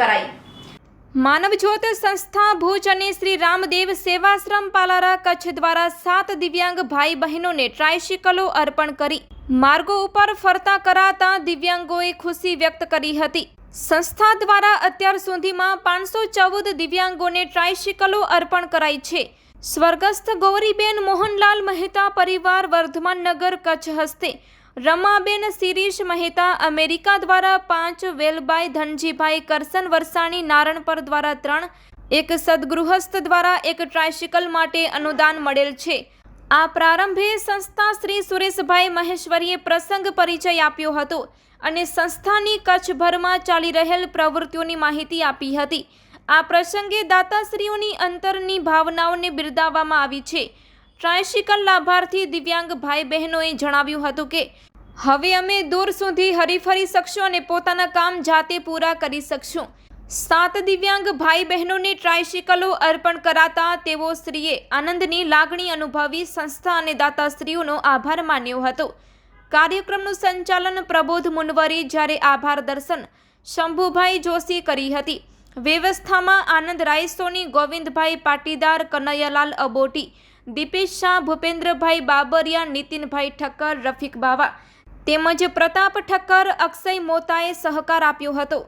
કરાઈ। માનવજ્યોત સંસ્થા ભુજ અને શ્રી રામદેવ સેવાશ્રમ પાલારા કચ્છ દ્વારા 7 દિવ્યાંગ ભાઈ બહેનોને ટ્રાયસિકલો અર્પણ કરી માર્ગો ઉપર ફરતા કરાતા દિવ્યાંગોએ ખુશી વ્યક્ત કરી હતી। સંસ્થા દ્વારા અત્યાર સુધીમાં 514 દિવ્યાંગોને ટ્રાયસિકલો અર્પણ કરાઈ છે। સ્વર્ગસ્થ ગૌરીબેન મોહનલાલ મહેતા પરિવાર વર્ધમાન નગર કચ્છ હસ્તે રમાબેન શિરીષ મહેતા અમેરિકા દ્વારા 5, વેલબાઈ ધનજીભાઈ કરસન વરસાણી નારણપર દ્વારા 3, એક સદગૃહસ્થ દ્વારા 1 ટ્રાયસિકલ માટે અનુદાન મળેલ છે। આ પ્રારંભે સંસ્થા શ્રી સુરેશભાઈ મહેશ્વરીએ પ્રસંગ પરિચય આપ્યો હતો અને સંસ્થાની કચ્છભરમાં ચાલી રહેલ પ્રવૃત્તિઓની માહિતી આપી હતી। આ પ્રસંગે દાતાશ્રીઓની અંતરની ભાવનાઓને બિરદાવવામાં આવી છે। ટ્રાયસિકલ લાભાર્થી દિવ્યાંગ ભાઈ બહેનોએ જણાવ્યું હતું કે હવે અમે દૂર સુધી હરીફરી શકશું અને પોતાના કામ જાતે પૂરા કરી શકશું। 7 દિવ્યાંગ ભાઈ બહેનોને ટ્રાયસિકલો અર્પણ કરાતા તેઓ શ્રીએ આનંદની લાગણી અનુભવી સંસ્થા અને દાતાશ્રીઓનો આભાર માન્યો હતો। કાર્યક્રમનું સંચાલન પ્રબોધ મુનવરી જ્યારે આભાર દર્શન શંભુભાઈ જોશી કરી હતી। વ્યવસ્થામાં આનંદ રાયસોની, ગોવિંદભાઈ પાટીદાર, કનૈયાલાલ અબોટી, દીપેશ શાહ, ભૂપેન્દ્રભાઈ બાબરિયા, નીતિનભાઈ ઠક્કર, રફીક બાવા તેમજ પ્રતાપ ઠક્કર, અક્ષય મોતાએ સહકાર આપ્યો હતો।